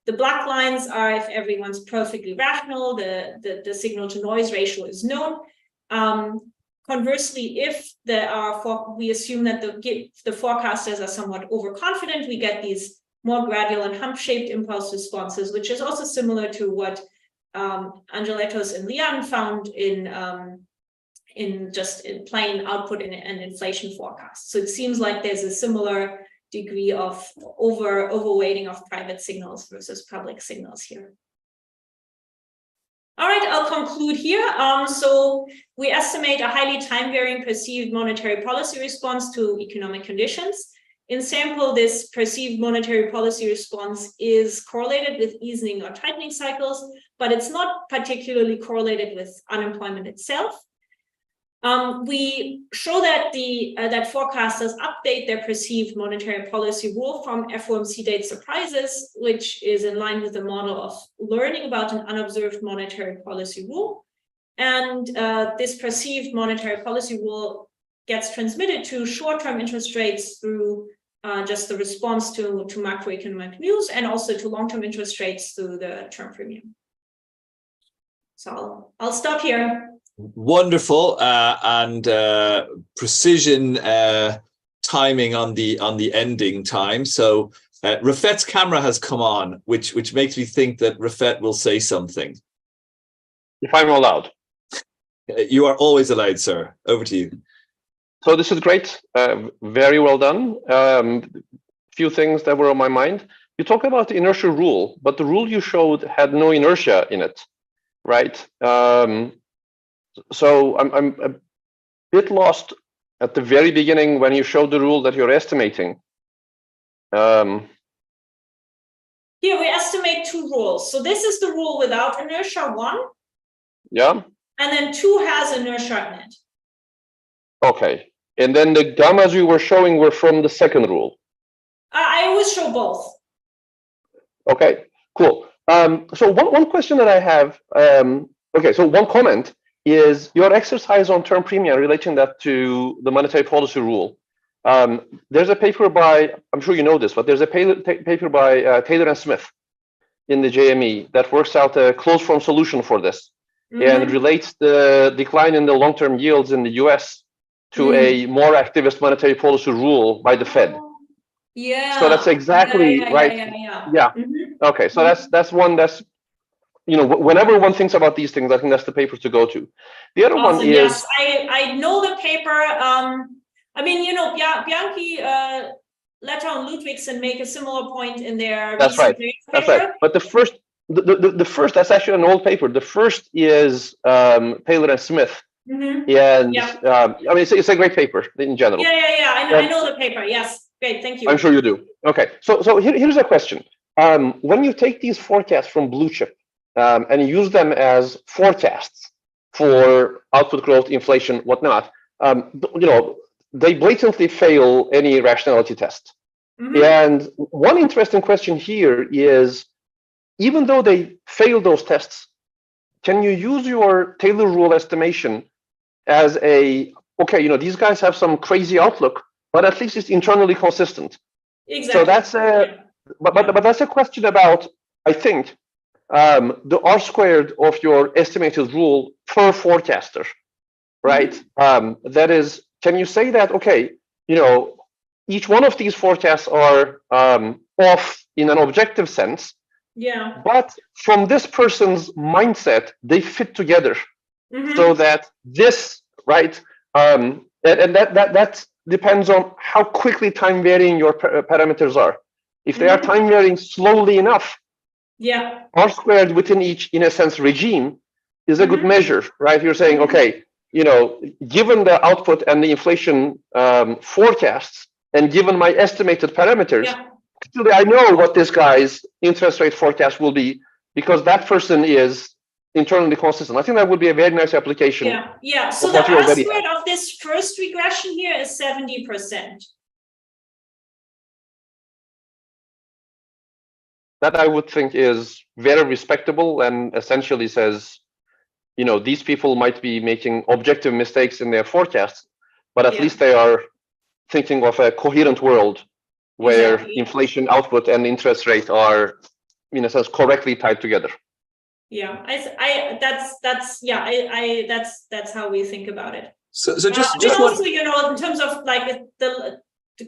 The black lines are if everyone's perfectly rational, the signal to noise ratio is known. Conversely, if we assume that the forecasters are somewhat overconfident, we get these more gradual and hump-shaped impulse responses, which is also similar to what Angeletos and Lian found in plain output and inflation forecasts. So it seems like there's a similar degree of overweighting of private signals versus public signals here. All right, I'll conclude here. So we estimate a highly time-varying perceived monetary policy response to economic conditions. In sample, this perceived monetary policy response is correlated with easing or tightening cycles, but it's not particularly correlated with unemployment itself. We show that that forecasters update their perceived monetary policy rule from FOMC date surprises, which is in line with the model of learning about an unobserved monetary policy rule. And this perceived monetary policy rule gets transmitted to short-term interest rates through just the response to macroeconomic news, and also to long-term interest rates through the term premium. So I'll stop here. Wonderful and precision timing on the ending time. So Rafet's camera has come on, which makes me think that Rafet will say something. If I'm allowed. You are always allowed, sir. Over to you. So this is great. Very well done. Few things that were on my mind. You talk about the inertia rule, but the rule you showed had no inertia in it, right? So I'm a bit lost at the very beginning when you showed the rule that you're estimating. Here we estimate two rules. So this is the rule without inertia 1. Yeah. And then 2 has inertia in it. Okay. And then the gammas you were showing were from the second rule. I always show both. Okay, cool. So one question that I have, okay, so one comment is your exercise on term premium, relating that to the monetary policy rule. There's a paper by, I'm sure you know this, but there's a paper by Taylor and Smith in the JME that works out a closed form solution for this, and relates the decline in the long-term yields in the US to a more activist monetary policy rule by the Fed. Yeah. So that's exactly right. Yeah. Okay. So that's one that's, whenever one thinks about these things, I think that's the paper to go to. The other one is. Yes, I know the paper. I mean, Bianchi, Letter and Ludwigsen make a similar point in their. That's right. That's right. But the first, that's actually an old paper. The first is Taylor and Smith. And I mean, it's a great paper in general. Yeah. I know the paper. Yes. Great. Thank you. I'm sure you do. Okay. So here's a question. When you take these forecasts from Blue Chip and you use them as forecasts for output growth, inflation, whatnot, they blatantly fail any rationality test. And one interesting question here is, even though they fail those tests, can you use your Taylor rule estimation as these guys have some crazy outlook, but at least it's internally consistent. Exactly. So that's but that's a question about, I think, the R squared of your estimated rule per forecaster, right? That is, can you say that, each one of these forecasts are off in an objective sense, but from this person's mindset, they fit together, so that this, right, and that depends on how quickly time varying your parameters are. If they are time varying slowly enough, R squared within each, in a sense, regime is a good measure, right? You're saying, given the output and the inflation forecasts, and given my estimated parameters, actually I know what this guy's interest rate forecast will be, because that person is internally consistent. I think that would be a very nice application. So the R squared of this first regression here is 70%. That I would think is very respectable, and essentially says, these people might be making objective mistakes in their forecasts, but at least they are thinking of a coherent world where inflation, output, and interest rate are, in a sense, correctly tied together. That's how we think about it. So just also, in terms of like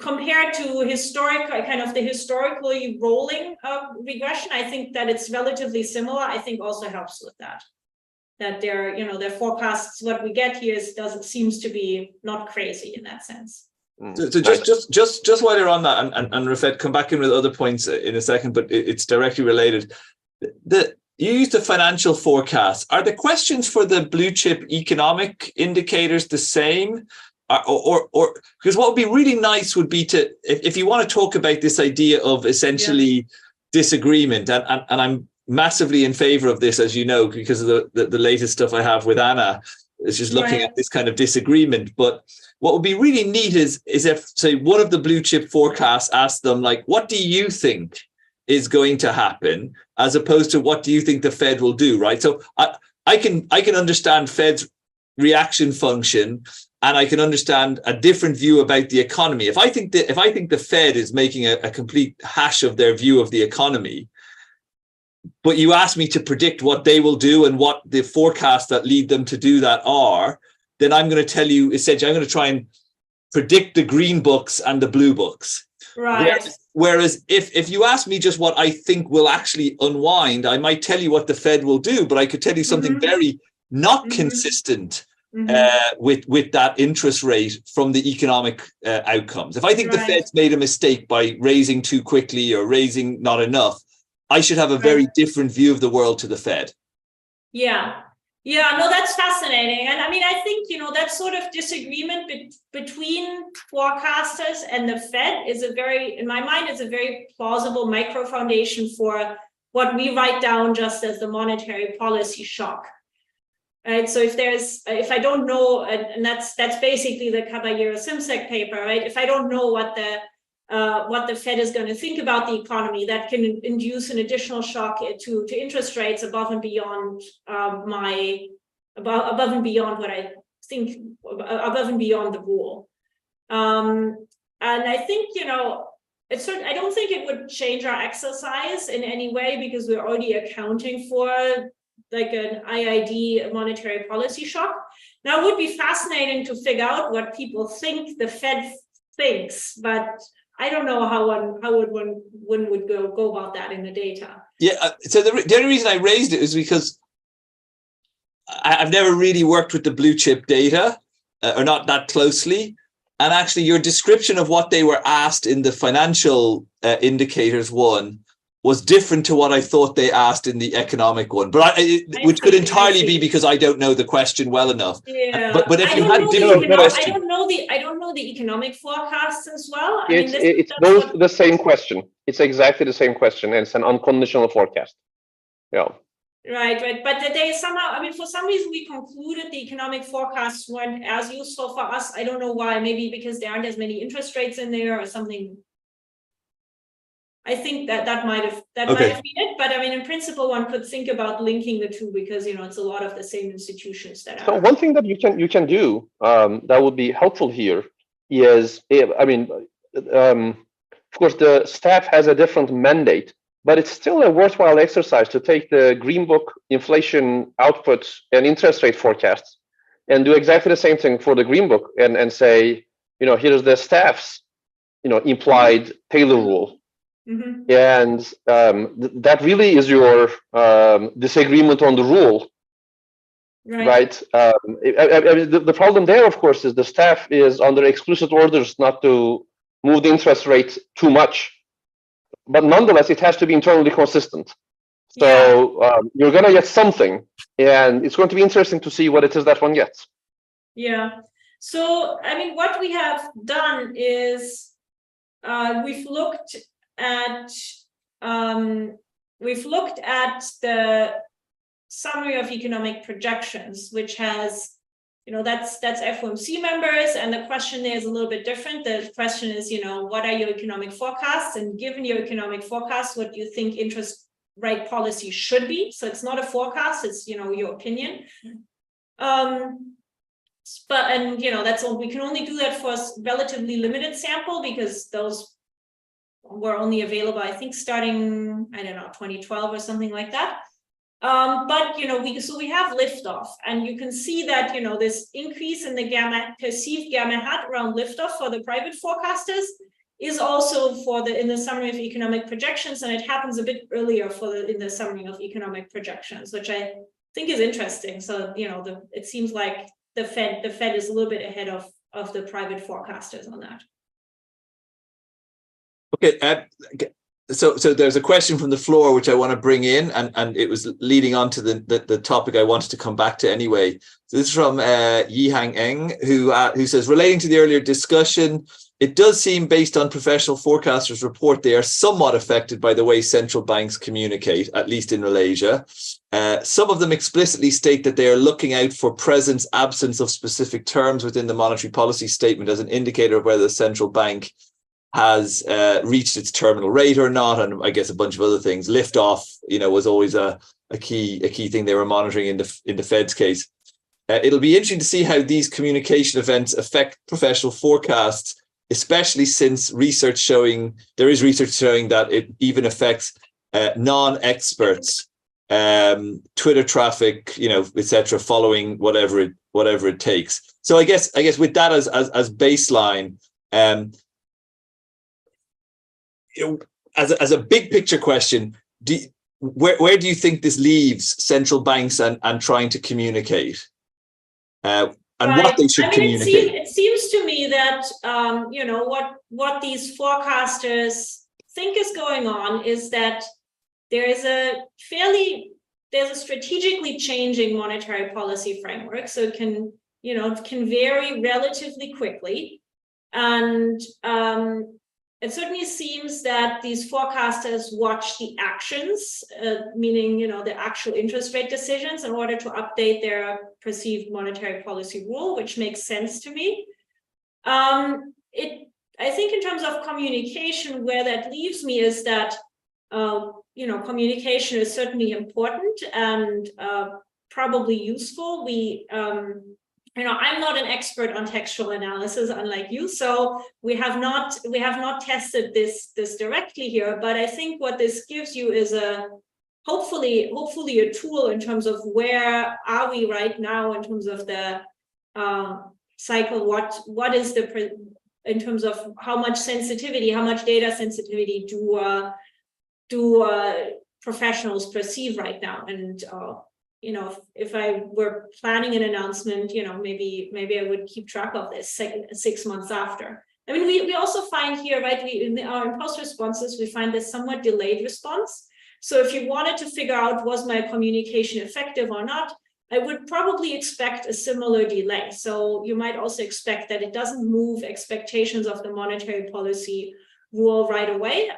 compared to the historically rolling regression, I think that it's relatively similar. I think also helps with that. That their forecasts, what we get here seems to be not crazy in that sense. So just while you're on that, and Rafet, come back in with other points in a second, but it's directly related. You used the financial forecast. Are the questions for the blue chip economic indicators the same? Or because what would be really nice would be to, if you want to talk about this idea of essentially disagreement, and I'm massively in favor of this, as you know, because of the latest stuff I have with Anna, is just looking at this kind of disagreement. But what would be really neat is if, say, one of the blue chip forecasts asked them, like, what do you think is going to happen, as opposed to what do you think the Fed will do, right? So I can understand Fed's reaction function, and I can understand a different view about the economy. If I think the Fed is making a complete hash of their view of the economy, but you ask me to predict what they will do and what the forecasts that lead them to do that are, then I'm going to tell you, essentially, I'm going to try and predict the green books and the blue books. Right. Whereas if you ask me just what I think will actually unwind, I might tell you what the Fed will do, but I could tell you something very not consistent with that interest rate from the economic outcomes. If I think the Fed's made a mistake by raising too quickly or raising not enough, I should have a very different view of the world to the Fed. No, that's fascinating. And I mean, I think, that sort of disagreement between forecasters and the Fed is in my mind, is a very plausible micro foundation for what we write down just as the monetary policy shock. Right. So if I don't know, and that's basically the Caballero-Simsek paper, right? If I don't know what the Fed is going to think about the economy, that can induce an additional shock to interest rates above and beyond above and beyond what I think, above and beyond the rule. And I think, I don't think it would change our exercise in any way, because we're already accounting for like an IID monetary policy shock. Now, it would be fascinating to figure out what people think the Fed thinks, but I don't know how one would go about that in the data. Yeah, so the only reason I raised it is because I've never really worked with the blue chip data, or not that closely. And actually, your description of what they were asked in the financial indicators one was different to what I thought they asked in the economic one, but which could entirely be because I don't know the question well enough. Yeah, but if you had different questions, I don't know the economic forecasts as well. It's both the same question. It's exactly the same question, and it's an unconditional forecast. Yeah. Right. But they somehow, I mean, for some reason, we concluded the economic forecasts weren't as useful for us. I don't know why. Maybe because there aren't as many interest rates in there or something. I think that might have been it. But I mean, in principle, one could think about linking the two because it's a lot of the same institutions that are. So one thing that you can do that would be helpful here is, of course, the staff has a different mandate. But it's still a worthwhile exercise to take the Green Book inflation outputs and interest rate forecasts and do exactly the same thing for the Green Book and say, here's the staff's, implied Taylor rule. Mm-hmm. And that really is your disagreement on the rule, right? The problem there, of course, is the staff is under explicit orders not to move the interest rate too much. But nonetheless, it has to be internally consistent. So you're going to get something, and it's going to be interesting to see what it is that one gets. Yeah. So, I mean, what we have done is we've looked at the summary of economic projections, which has, that's FOMC members, and the question there is a little bit different. The question is, what are your economic forecasts? And given your economic forecasts, what do you think interest rate policy should be? So it's not a forecast, it's, your opinion. That's all. We can only do that for a relatively limited sample because those were only available, I think, starting, 2012 or something like that. But we have liftoff, and you can see that this increase in the perceived gamma hat around liftoff for the private forecasters is also in the summary of economic projections, and it happens a bit earlier in the summary of economic projections, which I think is interesting. So it seems like the Fed is a little bit ahead of the private forecasters on that. Okay. So there's a question from the floor which I want to bring in, and it was leading on to the topic I wanted to come back to anyway. So this is from Yihang Eng, who says, relating to the earlier discussion, it does seem based on professional forecasters' report they are somewhat affected by the way central banks communicate, at least in Malaysia. Some of them explicitly state that they are looking out for presence, absence of specific terms within the monetary policy statement as an indicator of whether the central bank has reached its terminal rate or not, and I guess a bunch of other things. Liftoff, was always a key thing they were monitoring in the Fed's case. It'll be interesting to see how these communication events affect professional forecasts, especially since there is research showing that it even affects non-experts, Twitter traffic, etc., following whatever it takes. So I guess with that as baseline. As a big picture question, where do you think this leaves central banks and trying to communicate, and what they should communicate? It seems to me that what these forecasters think is going on is that there's a strategically changing monetary policy framework, so it can vary relatively quickly, and it certainly seems that these forecasters watch the actions, meaning, the actual interest rate decisions in order to update their perceived monetary policy rule, which makes sense to me. I think in terms of communication, where that leaves me is that, communication is certainly important and probably useful. I'm not an expert on textual analysis, unlike you, so we have not tested this directly here. But I think what this gives you is hopefully a tool in terms of where are we right now in terms of the cycle, what is in terms of how much sensitivity, how much data sensitivity do professionals perceive right now? And if I were planning an announcement, maybe I would keep track of this 6 months after. I mean, we also find here, right, in our impulse responses, we find this somewhat delayed response. So if you wanted to figure out, was my communication effective or not, I would probably expect a similar delay. So you might also expect that it doesn't move expectations of the monetary policy rule right away.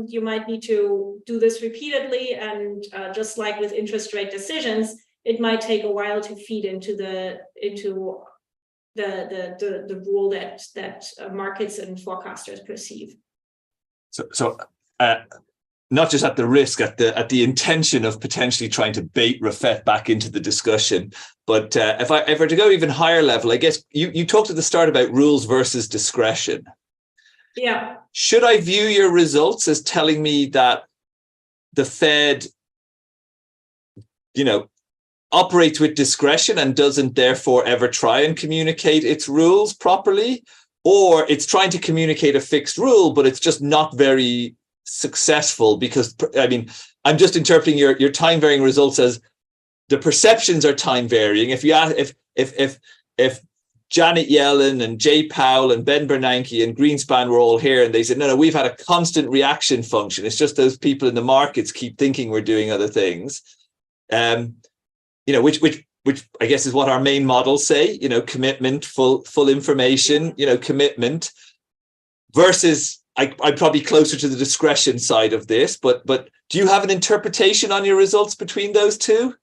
You might need to do this repeatedly, and just like with interest rate decisions, it might take a while to feed into the rule that markets and forecasters perceive. So not just at the risk, at the intention of potentially trying to bait Rafet back into the discussion, but if I were to go even higher level, I guess you talked at the start about rules versus discretion. Yeah. Should I view your results as telling me that the Fed, operates with discretion and doesn't therefore ever try and communicate its rules properly, or it's trying to communicate a fixed rule, but it's just not very successful? Because I'm just interpreting your time varying results as the perceptions are time varying. If Janet Yellen and Jay Powell and Ben Bernanke and Greenspan were all here and they said, no, we've had a constant reaction function. It's just those people in the markets keep thinking we're doing other things. Which I guess is what our main models say, commitment, full information, commitment, versus I'm probably closer to the discretion side of this, but do you have an interpretation on your results between those two?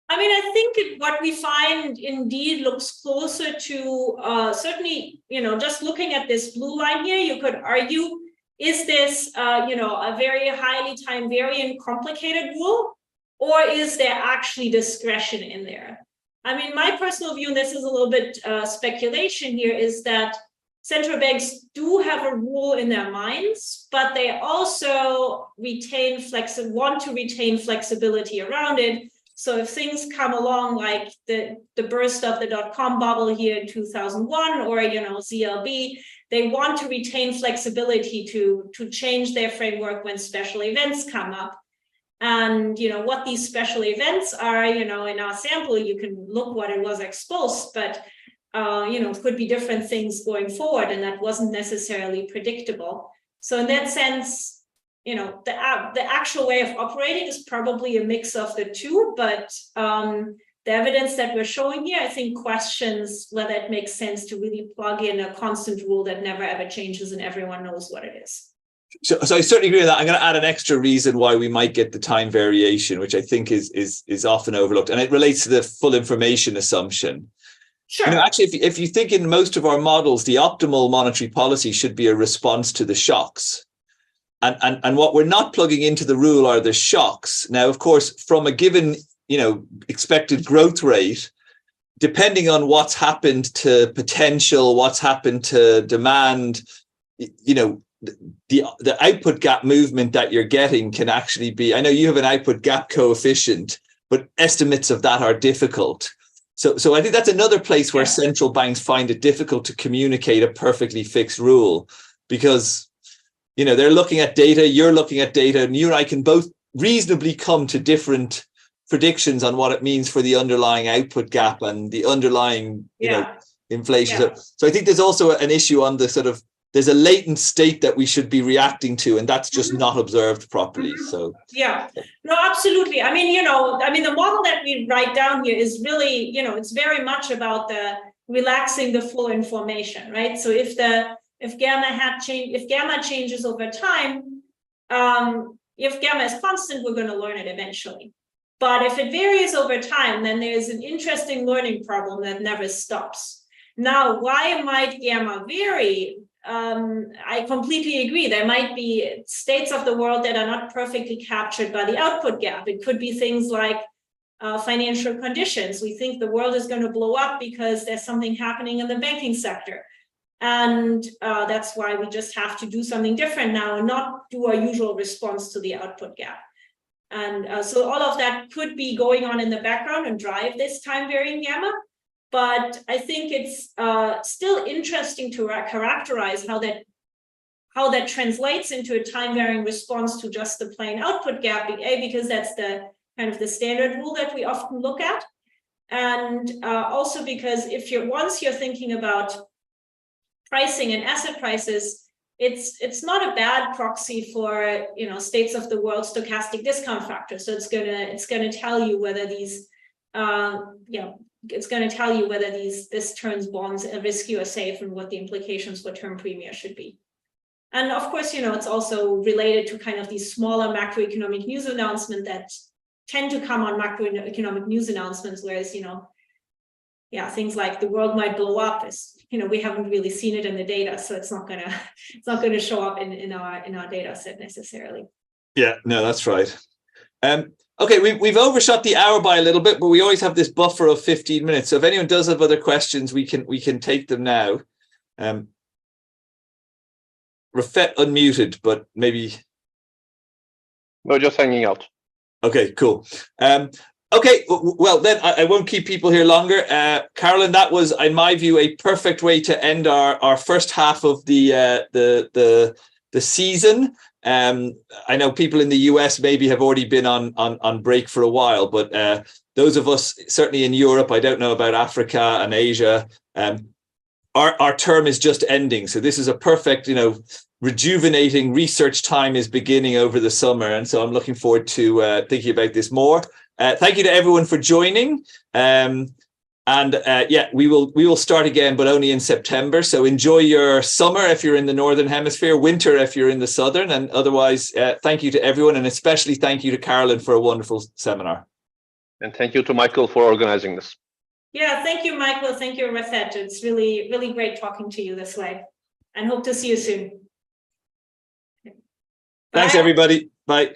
I mean, I think what we find indeed looks closer to certainly, just looking at this blue line here, you could argue, is this, a very highly time varying complicated rule, or is there actually discretion in there? I mean, my personal view, and this is a little bit speculation here, is that central banks do have a rule in their minds, but they also want to retain flexibility around it. So if things come along like the burst of the dot-com bubble here in 2001, or ZLB, they want to retain flexibility to change their framework when special events come up. And what these special events are, in our sample, you can look what it was exposed, but it could be different things going forward, and that wasn't necessarily predictable. So in that sense, the actual way of operating is probably a mix of the two, but the evidence that we're showing here, I think, questions whether it makes sense to really plug in a constant rule that never ever changes and everyone knows what it is. So I certainly agree with that. I'm going to add an extra reason why we might get the time variation, which I think is often overlooked, and it relates to the full information assumption. Sure. Actually, if you think in most of our models, the optimal monetary policy should be a response to the shocks. And what we're not plugging into the rule are the shocks. Now, of course, from a given, expected growth rate, depending on what's happened to potential, what's happened to demand, the output gap movement that you're getting can actually be, I know you have an output gap coefficient, but estimates of that are difficult. So I think that's another place where central banks find it difficult to communicate a perfectly fixed rule, because they're looking at data, you're looking at data, and you and I can both reasonably come to different predictions on what it means for the underlying output gap and the underlying inflation. Yeah. So I think there's also an issue on the sort of, there's a latent state that we should be reacting to, and that's just not observed properly. So no, absolutely. I mean, the model that we write down here is really, it's very much about the relaxing the flow information, right? So if gamma changes over time, if gamma is constant, we're going to learn it eventually. But if it varies over time, then there's an interesting learning problem that never stops. Now, why might gamma vary? I completely agree. There might be states of the world that are not perfectly captured by the output gap. It could be things like financial conditions. We think the world is going to blow up because there's something happening in the banking sector. And that's why we just have to do something different now and not do our usual response to the output gap. And so all of that could be going on in the background and drive this time varying gamma. but I think it's still interesting to characterize how that translates into a time-varying response to just the plain output gap, because that's the kind of the standard rule that we often look at. And also because once you're thinking about pricing and asset prices, it's not a bad proxy for states of the world stochastic discount factor. So it's gonna tell you whether these this turns bonds risky or safe, and what the implications for term premia should be. And of course, it's also related to kind of these smaller macroeconomic news announcements that tend to come on macroeconomic news announcements, whereas, things like the world might blow up is, we haven't really seen it in the data, so it's not gonna show up in our data set necessarily. Yeah, no, that's right. Okay, we've overshot the hour by a little bit, but we always have this buffer of 15 minutes. So if anyone does have other questions, we can take them now. Rafet unmuted, but maybe. No, just hanging out. Okay, cool. Okay, well then I won't keep people here longer. Carolyn, that was, in my view, a perfect way to end our first half of the season. I know people in the US maybe have already been on break for a while, but those of us certainly in Europe, I don't know about Africa and Asia, our term is just ending. So this is a perfect, rejuvenating research time is beginning over the summer. And so I'm looking forward to thinking about this more. Thank you to everyone for joining. We will start again, but only in September. So enjoy your summer if you're in the Northern Hemisphere, winter if you're in the Southern, and otherwise, thank you to everyone, and especially thank you to Carolyn for a wonderful seminar. And thank you to Michael for organizing this. Yeah, thank you, Michael. Thank you, Rafet. It's really, really great talking to you this way, and hope to see you soon. Thanks, Bye. everybody. Bye.